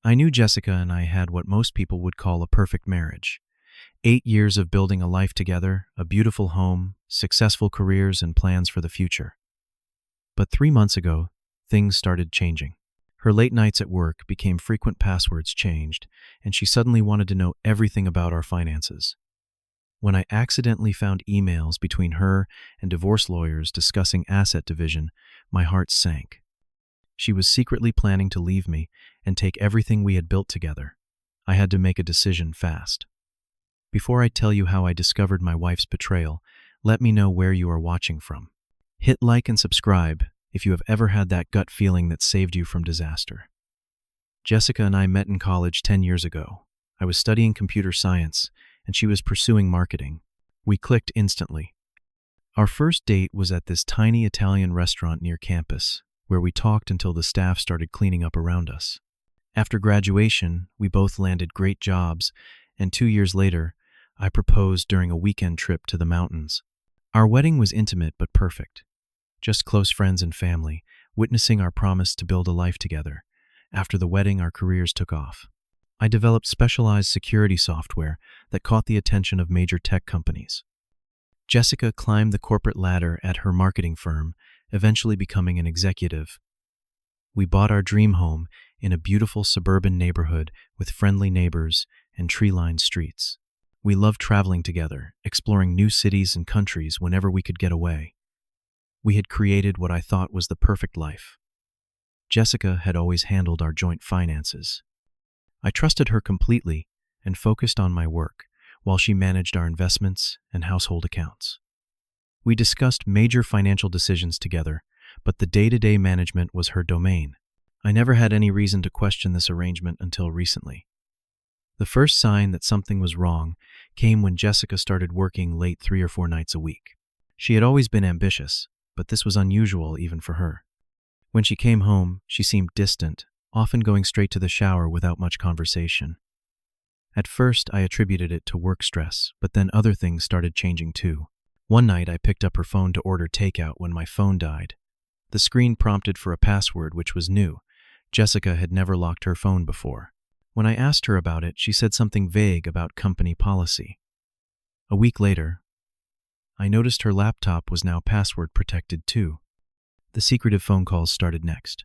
I knew Jessica and I had what most people would call a perfect marriage. 8 years of building a life together, a beautiful home, successful careers, and plans for the future. But 3 months ago, things started changing. Her late nights at work became frequent, passwords changed, and she suddenly wanted to know everything about our finances. When I accidentally found emails between her and divorce lawyers discussing asset division, my heart sank. She was secretly planning to leave me and take everything we had built together. I had to make a decision fast. Before I tell you how I discovered my wife's betrayal, let me know where you are watching from. Hit like and subscribe if you have ever had that gut feeling that saved you from disaster. Jessica and I met in college 10 years ago. I was studying computer science, and she was pursuing marketing. We clicked instantly. Our first date was at this tiny Italian restaurant near campus, where we talked until the staff started cleaning up around us. After graduation, we both landed great jobs, and 2 years later, I proposed during a weekend trip to the mountains. Our wedding was intimate but perfect. Just close friends and family, witnessing our promise to build a life together. After the wedding, our careers took off. I developed specialized security software that caught the attention of major tech companies. Jessica climbed the corporate ladder at her marketing firm, eventually becoming an executive. We bought our dream home in a beautiful suburban neighborhood with friendly neighbors and tree-lined streets. We loved traveling together, exploring new cities and countries whenever we could get away. We had created what I thought was the perfect life. Jessica had always handled our joint finances. I trusted her completely and focused on my work, while she managed our investments and household accounts. We discussed major financial decisions together, but the day-to-day management was her domain. I never had any reason to question this arrangement until recently. The first sign that something was wrong came when Jessica started working late 3 or 4 nights a week. She had always been ambitious, but this was unusual even for her. When she came home, she seemed distant, often going straight to the shower without much conversation. At first, I attributed it to work stress, but then other things started changing too. One night, I picked up her phone to order takeout when my phone died. The screen prompted for a password, which was new. Jessica had never locked her phone before. When I asked her about it, she said something vague about company policy. A week later, I noticed her laptop was now password protected too. The secretive phone calls started next.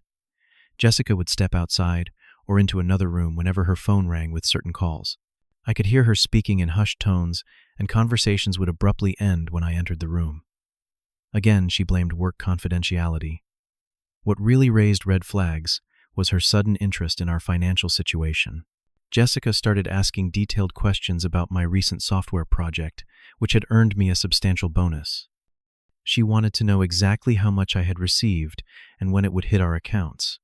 Jessica would step outside or into another room whenever her phone rang with certain calls. I could hear her speaking in hushed tones, and conversations would abruptly end when I entered the room. Again, she blamed work confidentiality. What really raised red flags was her sudden interest in our financial situation. Jessica started asking detailed questions about my recent software project, which had earned me a substantial bonus. She wanted to know exactly how much I had received and when it would hit our accounts.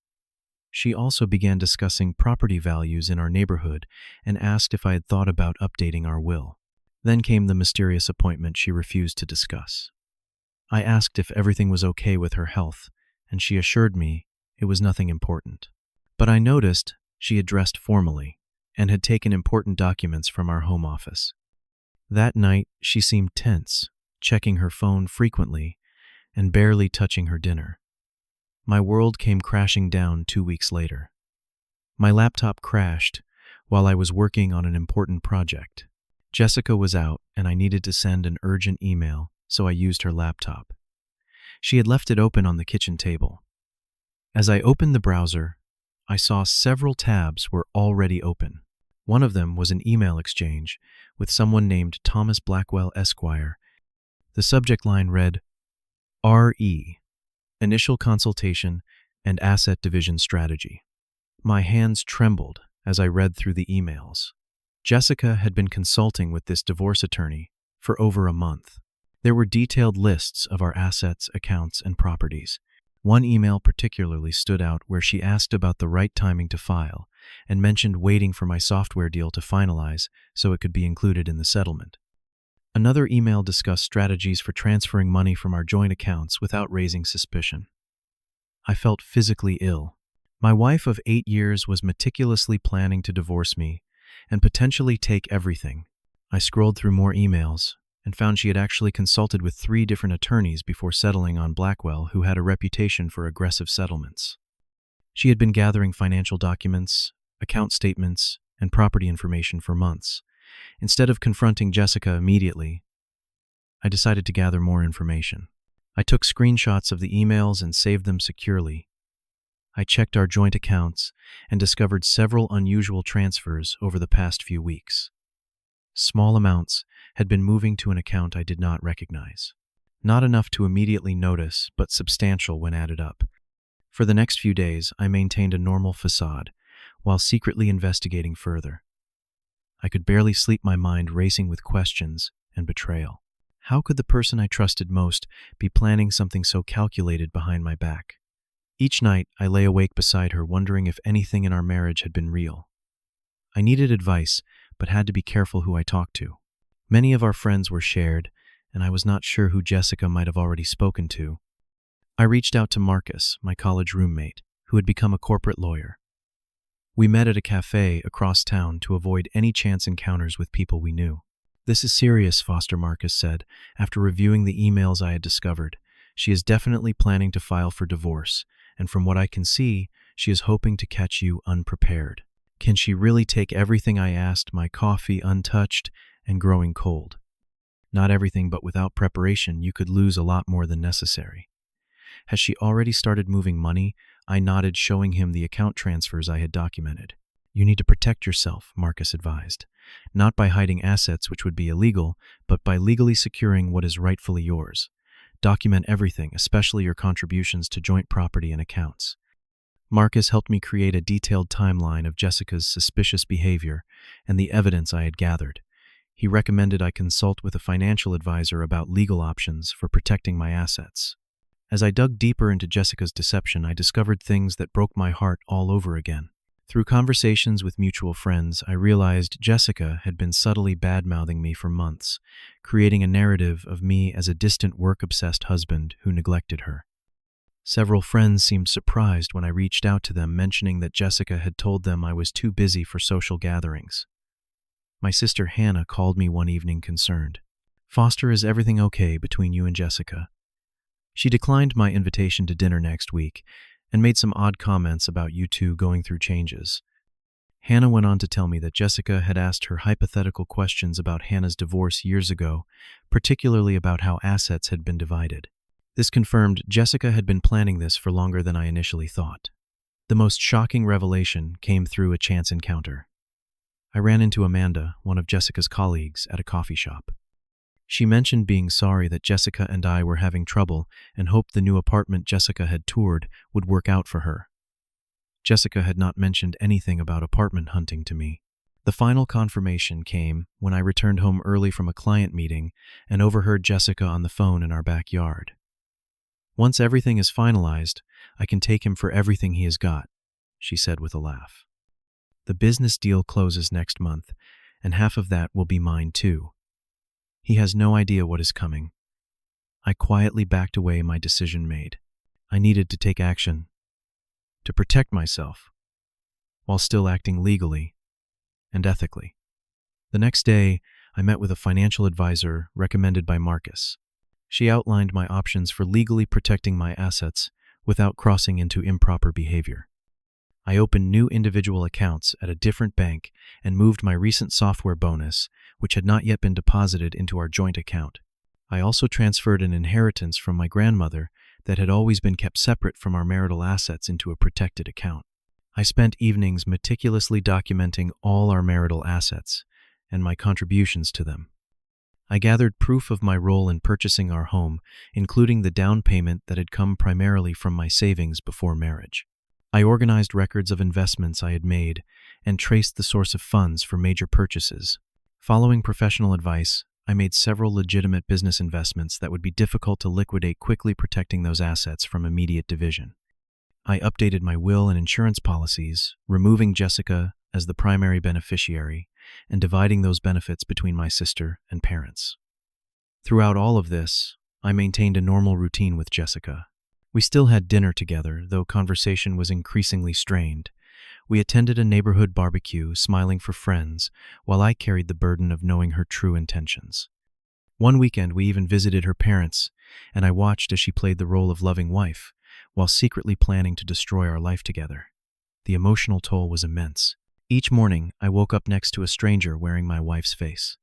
She also began discussing property values in our neighborhood and asked if I had thought about updating our will. Then came the mysterious appointment she refused to discuss. I asked if everything was okay with her health, and she assured me it was nothing important. But I noticed she had dressed formally and had taken important documents from our home office. That night, she seemed tense, checking her phone frequently and barely touching her dinner. My world came crashing down 2 weeks later. My laptop crashed while I was working on an important project. Jessica was out, and I needed to send an urgent email, so I used her laptop. She had left it open on the kitchen table. As I opened the browser, I saw several tabs were already open. One of them was an email exchange with someone named Thomas Blackwell Esquire. The subject line read, R.E. Initial Consultation and Asset Division Strategy. My hands trembled as I read through the emails. Jessica had been consulting with this divorce attorney for over a month. There were detailed lists of our assets, accounts, and properties. One email particularly stood out where she asked about the right timing to file and mentioned waiting for my software deal to finalize so it could be included in the settlement. Another email discussed strategies for transferring money from our joint accounts without raising suspicion. I felt physically ill. My wife of 8 years was meticulously planning to divorce me and potentially take everything. I scrolled through more emails and found she had actually consulted with 3 different attorneys before settling on Blackwell, who had a reputation for aggressive settlements. She had been gathering financial documents, account statements, and property information for months. Instead of confronting Jessica immediately, I decided to gather more information. I took screenshots of the emails and saved them securely. I checked our joint accounts and discovered several unusual transfers over the past few weeks. Small amounts had been moving to an account I did not recognize. Not enough to immediately notice, but substantial when added up. For the next few days, I maintained a normal facade, while secretly investigating further. I could barely sleep, my mind racing with questions and betrayal. How could the person I trusted most be planning something so calculated behind my back? Each night, I lay awake beside her, wondering if anything in our marriage had been real. I needed advice, but had to be careful who I talked to. Many of our friends were shared, and I was not sure who Jessica might have already spoken to. I reached out to Marcus, my college roommate, who had become a corporate lawyer. We met at a cafe across town to avoid any chance encounters with people we knew. "This is serious," Foster Marcus said, after reviewing the emails I had discovered. "She is definitely planning to file for divorce, and from what I can see, she is hoping to catch you unprepared. Can she really take everything?" I asked, my coffee untouched and growing cold. "Not everything, but without preparation, you could lose a lot more than necessary." "Has she already started moving money?" I nodded, showing him the account transfers I had documented. "You need to protect yourself," Marcus advised. "Not by hiding assets, which would be illegal, but by legally securing what is rightfully yours. Document everything, especially your contributions to joint property and accounts." Marcus helped me create a detailed timeline of Jessica's suspicious behavior and the evidence I had gathered. He recommended I consult with a financial advisor about legal options for protecting my assets. As I dug deeper into Jessica's deception, I discovered things that broke my heart all over again. Through conversations with mutual friends, I realized Jessica had been subtly bad-mouthing me for months, creating a narrative of me as a distant, work-obsessed husband who neglected her. Several friends seemed surprised when I reached out to them, mentioning that Jessica had told them I was too busy for social gatherings. My sister Hannah called me one evening concerned. "Foster, is everything okay between you and Jessica?" She declined my invitation to dinner next week and made some odd comments about you two going through changes. Hannah went on to tell me that Jessica had asked her hypothetical questions about Hannah's divorce years ago, particularly about how assets had been divided. This confirmed Jessica had been planning this for longer than I initially thought. The most shocking revelation came through a chance encounter. I ran into Amanda, one of Jessica's colleagues, at a coffee shop. She mentioned being sorry that Jessica and I were having trouble and hoped the new apartment Jessica had toured would work out for her. Jessica had not mentioned anything about apartment hunting to me. The final confirmation came when I returned home early from a client meeting and overheard Jessica on the phone in our backyard. "Once everything is finalized, I can take him for everything he has got," she said with a laugh. "The business deal closes next month, and half of that will be mine too. He has no idea what is coming." I quietly backed away, my decision made. I needed to take action, to protect myself, while still acting legally and ethically. The next day, I met with a financial advisor recommended by Marcus. She outlined my options for legally protecting my assets without crossing into improper behavior. I opened new individual accounts at a different bank and moved my recent software bonus, which had not yet been deposited, into our joint account. I also transferred an inheritance from my grandmother that had always been kept separate from our marital assets into a protected account. I spent evenings meticulously documenting all our marital assets and my contributions to them. I gathered proof of my role in purchasing our home, including the down payment that had come primarily from my savings before marriage. I organized records of investments I had made and traced the source of funds for major purchases. Following professional advice, I made several legitimate business investments that would be difficult to liquidate, quickly protecting those assets from immediate division. I updated my will and insurance policies, removing Jessica as the primary beneficiary and dividing those benefits between my sister and parents. Throughout all of this, I maintained a normal routine with Jessica. We still had dinner together, though conversation was increasingly strained. We attended a neighborhood barbecue, smiling for friends, while I carried the burden of knowing her true intentions. One weekend, we even visited her parents, and I watched as she played the role of loving wife, while secretly planning to destroy our life together. The emotional toll was immense. Each morning, I woke up next to a stranger wearing my wife's face.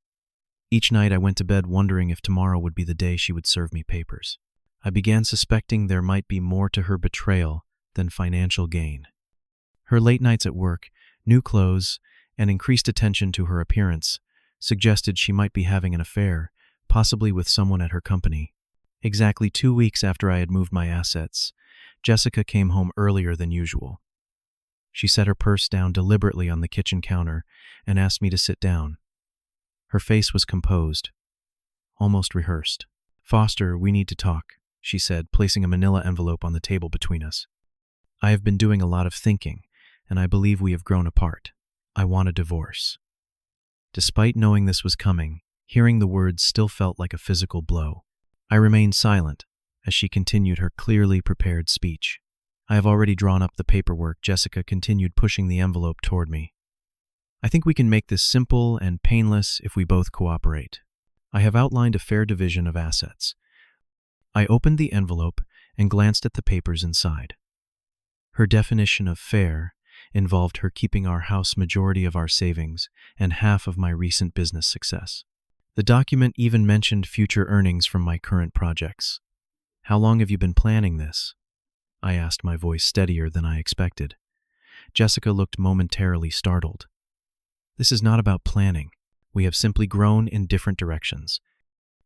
Each night, I went to bed wondering if tomorrow would be the day she would serve me papers. I began suspecting there might be more to her betrayal than financial gain. Her late nights at work, new clothes, and increased attention to her appearance suggested she might be having an affair, possibly with someone at her company. Exactly 2 weeks after I had moved my assets, Jessica came home earlier than usual. She set her purse down deliberately on the kitchen counter and asked me to sit down. Her face was composed, almost rehearsed. "Foster, we need to talk," she said, placing a manila envelope on the table between us. "I have been doing a lot of thinking, and I believe we have grown apart. I want a divorce." Despite knowing this was coming, hearing the words still felt like a physical blow. I remained silent as she continued her clearly prepared speech. "I have already drawn up the paperwork," Jessica continued, pushing the envelope toward me. "I think we can make this simple and painless if we both cooperate. I have outlined a fair division of assets." I opened the envelope and glanced at the papers inside. Her definition of fair involved her keeping our house, majority of our savings, and half of my recent business success. The document even mentioned future earnings from my current projects. "How long have you been planning this?" I asked, my voice steadier than I expected. Jessica looked momentarily startled. "This is not about planning. We have simply grown in different directions."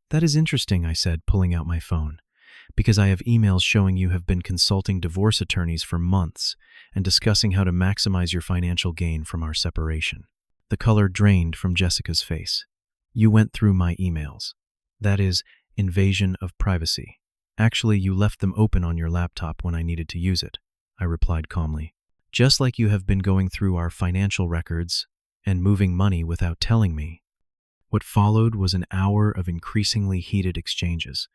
"That is interesting," I said, pulling out my phone, "because I have emails showing you have been consulting divorce attorneys for months and discussing how to maximize your financial gain from our separation." The color drained from Jessica's face. "You went through my emails. That is invasion of privacy. Actually, you left them open on your laptop when I needed to use it," I replied calmly. "Just like you have been going through our financial records and moving money without telling me." What followed was an hour of increasingly heated exchanges.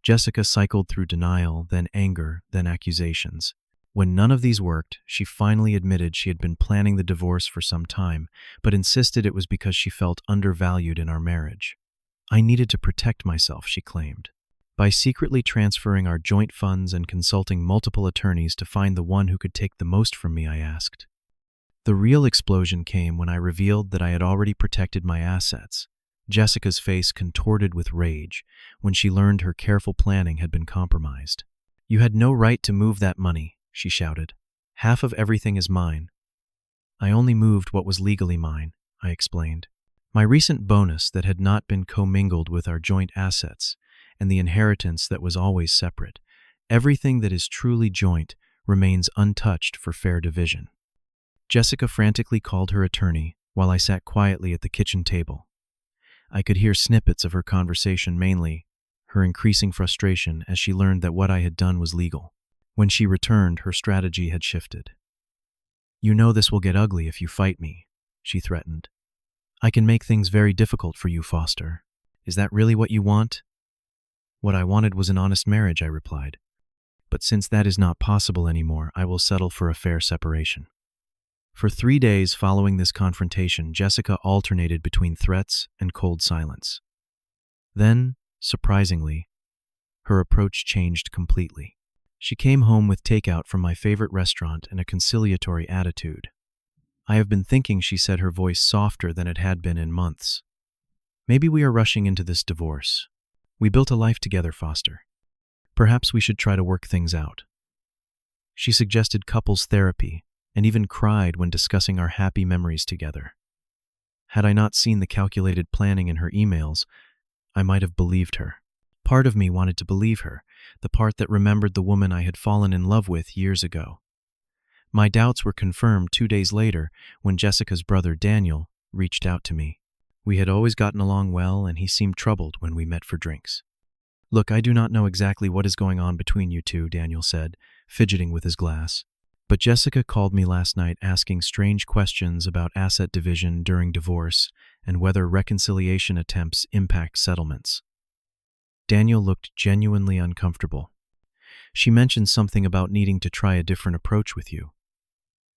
Jessica cycled through denial, then anger, then accusations. When none of these worked, she finally admitted she had been planning the divorce for some time, but insisted it was because she felt undervalued in our marriage. "I needed to protect myself," she claimed. "By secretly transferring our joint funds and consulting multiple attorneys to find the one who could take the most from me," I asked. The real explosion came when I revealed that I had already protected my assets. Jessica's face contorted with rage when she learned her careful planning had been compromised. "You had no right to move that money," she shouted. "Half of everything is mine." "I only moved what was legally mine," I explained. "My recent bonus that had not been commingled with our joint assets, and the inheritance that was always separate. Everything that is truly joint remains untouched for fair division." Jessica frantically called her attorney while I sat quietly at the kitchen table. I could hear snippets of her conversation, mainly her increasing frustration as she learned that what I had done was legal. When she returned, her strategy had shifted. "You know this will get ugly if you fight me," she threatened. "I can make things very difficult for you, Foster. Is that really what you want?" "What I wanted was an honest marriage," I replied. "But since that is not possible anymore, I will settle for a fair separation." For 3 days following this confrontation, Jessica alternated between threats and cold silence. Then, surprisingly, her approach changed completely. She came home with takeout from my favorite restaurant and a conciliatory attitude. "I have been thinking," she said, her voice softer than it had been in months. "Maybe we are rushing into this divorce. We built a life together, Foster. Perhaps we should try to work things out." She suggested couples therapy and even cried when discussing our happy memories together. Had I not seen the calculated planning in her emails, I might have believed her. Part of me wanted to believe her, the part that remembered the woman I had fallen in love with years ago. My doubts were confirmed 2 days later when Jessica's brother Daniel reached out to me. We had always gotten along well, and he seemed troubled when we met for drinks. "Look, I do not know exactly what is going on between you two," Daniel said, fidgeting with his glass. "But Jessica called me last night asking strange questions about asset division during divorce and whether reconciliation attempts impact settlements." Daniel looked genuinely uncomfortable. "She mentioned something about needing to try a different approach with you."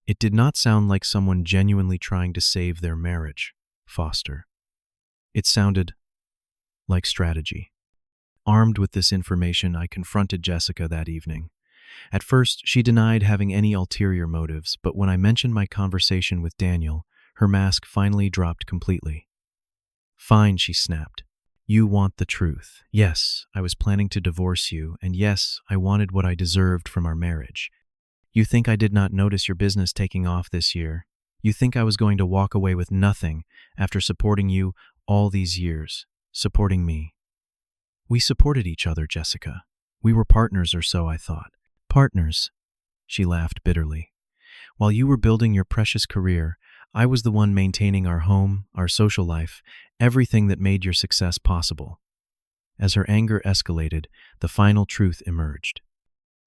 It did not sound like someone genuinely trying to save their marriage, Foster. It sounded like strategy. Armed with this information, I confronted Jessica that evening. At first, she denied having any ulterior motives, but when I mentioned my conversation with Daniel, Her mask finally dropped completely. "Fine," she snapped. "You want the truth. Yes, I was planning to divorce you, and yes, I wanted what I deserved from our marriage. You think I did not notice your business taking off this year? You think I was going to walk away with nothing after supporting you all these years, supporting me?" "We supported each other, Jessica. We were partners, or so I thought." "Partners?" She laughed bitterly. "While you were building your precious career, I was the one maintaining our home, our social life, everything that made your success possible." As her anger escalated, the final truth emerged.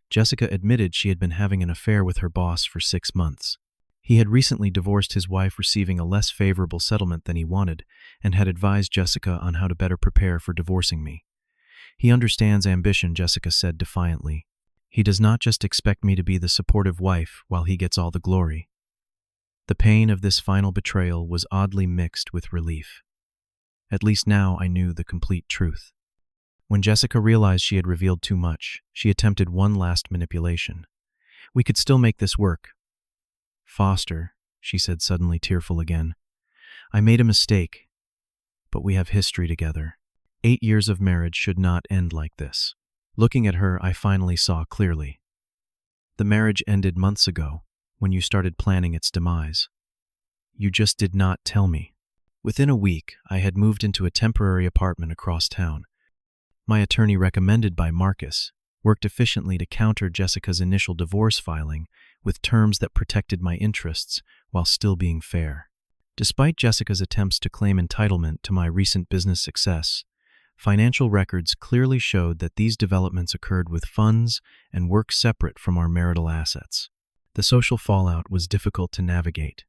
Jessica admitted she had been having an affair with her boss for 6 months. He had recently divorced his wife, receiving a less favorable settlement than he wanted, and had advised Jessica on how to better prepare for divorcing me. "He understands ambition," Jessica said defiantly. "He does not just expect me to be the supportive wife while he gets all the glory." The pain of this final betrayal was oddly mixed with relief. At least now I knew the complete truth. When Jessica realized she had revealed too much, she attempted one last manipulation. "We could still make this work." "Foster," she said, suddenly tearful again, "I made a mistake, but we have history together. 8 years of marriage should not end like this." Looking at her, I finally saw clearly. "The marriage ended months ago, when you started planning its demise. You just did not tell me." Within a week, I had moved into a temporary apartment across town. My attorney, recommended by Marcus, worked efficiently to counter Jessica's initial divorce filing with terms that protected my interests while still being fair. Despite Jessica's attempts to claim entitlement to my recent business success, financial records clearly showed that these developments occurred with funds and work separate from our marital assets. The social fallout was difficult to navigate.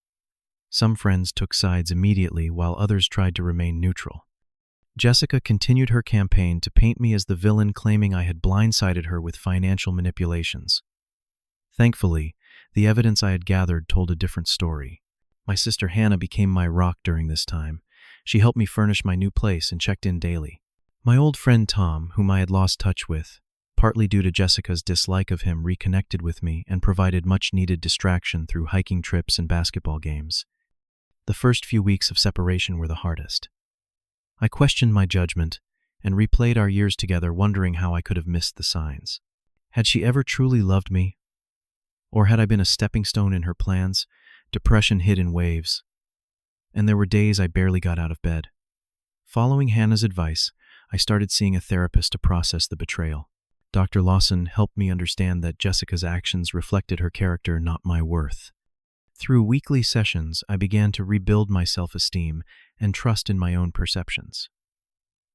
Some friends took sides immediately, while others tried to remain neutral. Jessica continued her campaign to paint me as the villain, claiming I had blindsided her with financial manipulations. Thankfully, the evidence I had gathered told a different story. My sister Hannah became my rock during this time. She helped me furnish my new place and checked in daily. My old friend Tom, whom I had lost touch with, partly due to Jessica's dislike of him, reconnected with me and provided much-needed distraction through hiking trips and basketball games. The first few weeks of separation were the hardest. I questioned my judgment and replayed our years together, wondering how I could have missed the signs. Had she ever truly loved me? Or had I been a stepping stone in her plans? Depression hit in waves, and there were days I barely got out of bed. Following Hannah's advice, I started seeing a therapist to process the betrayal. Dr. Lawson helped me understand that Jessica's actions reflected her character, not my worth. Through weekly sessions, I began to rebuild my self-esteem and trust in my own perceptions.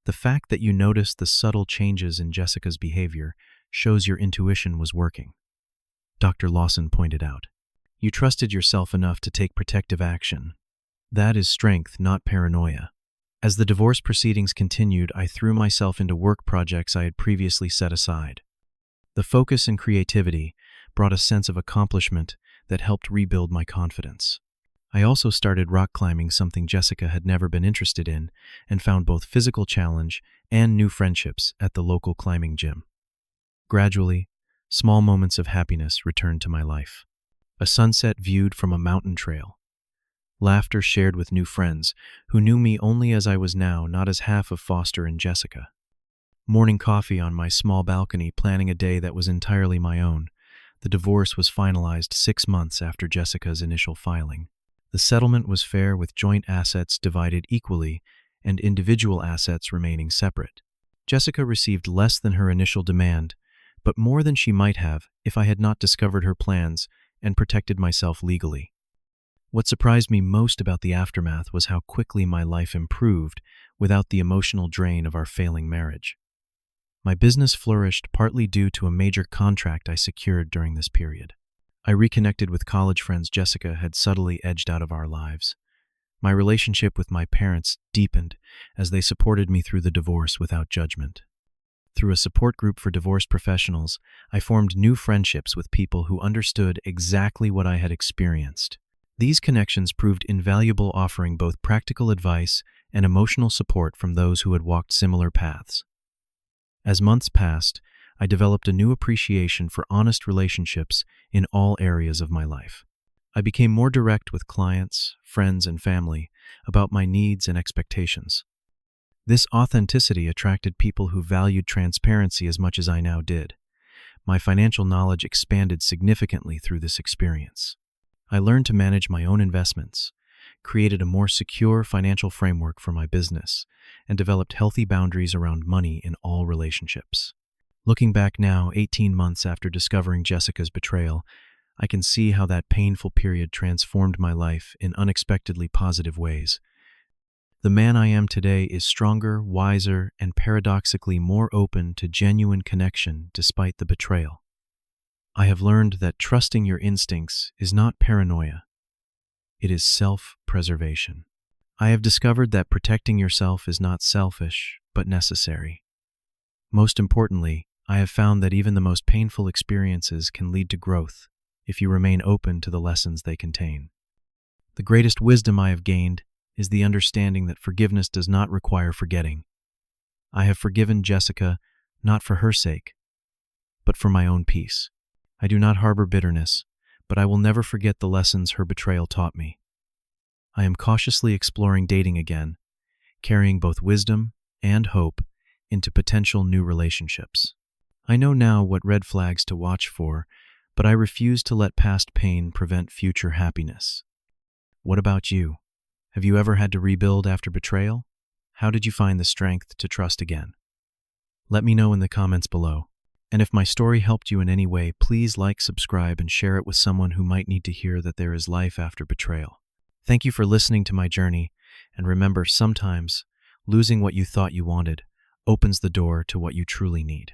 The fact that you noticed the subtle changes in Jessica's behavior shows your intuition was working, Dr. Lawson pointed out. You trusted yourself enough to take protective action. That is strength, not paranoia. As the divorce proceedings continued, I threw myself into work projects I had previously set aside. The focus and creativity brought a sense of accomplishment that helped rebuild my confidence. I also started rock climbing, something Jessica had never been interested in, and found both physical challenge and new friendships at the local climbing gym. Gradually, small moments of happiness returned to my life. A sunset viewed from a mountain trail. Laughter shared with new friends who knew me only as I was now, not as half of Foster and Jessica. Morning coffee on my small balcony, planning a day that was entirely my own. The divorce was finalized 6 months after Jessica's initial filing. The settlement was fair, with joint assets divided equally and individual assets remaining separate. Jessica received less than her initial demand, but more than she might have if I had not discovered her plans and protected myself legally. What surprised me most about the aftermath was how quickly my life improved without the emotional drain of our failing marriage. My business flourished, partly due to a major contract I secured during this period. I reconnected with college friends Jessica had subtly edged out of our lives. My relationship with my parents deepened as they supported me through the divorce without judgment. Through a support group for divorced professionals, I formed new friendships with people who understood exactly what I had experienced. These connections proved invaluable, offering both practical advice and emotional support from those who had walked similar paths. As months passed, I developed a new appreciation for honest relationships in all areas of my life. I became more direct with clients, friends, and family about my needs and expectations. This authenticity attracted people who valued transparency as much as I now did. My financial knowledge expanded significantly through this experience. I learned to manage my own investments, created a more secure financial framework for my business, and developed healthy boundaries around money in all relationships. Looking back now, 18 months after discovering Jessica's betrayal, I can see how that painful period transformed my life in unexpectedly positive ways. The man I am today is stronger, wiser, and paradoxically more open to genuine connection despite the betrayal. I have learned that trusting your instincts is not paranoia. It is self-preservation. I have discovered that protecting yourself is not selfish, but necessary. Most importantly, I have found that even the most painful experiences can lead to growth if you remain open to the lessons they contain. The greatest wisdom I have gained is the understanding that forgiveness does not require forgetting. I have forgiven Jessica not for her sake, but for my own peace. I do not harbor bitterness, but I will never forget the lessons her betrayal taught me. I am cautiously exploring dating again, carrying both wisdom and hope into potential new relationships. I know now what red flags to watch for, but I refuse to let past pain prevent future happiness. What about you? Have you ever had to rebuild after betrayal? How did you find the strength to trust again? Let me know in the comments below. And if my story helped you in any way, please like, subscribe, and share it with someone who might need to hear that there is life after betrayal. Thank you for listening to my journey, and remember, sometimes losing what you thought you wanted opens the door to what you truly need.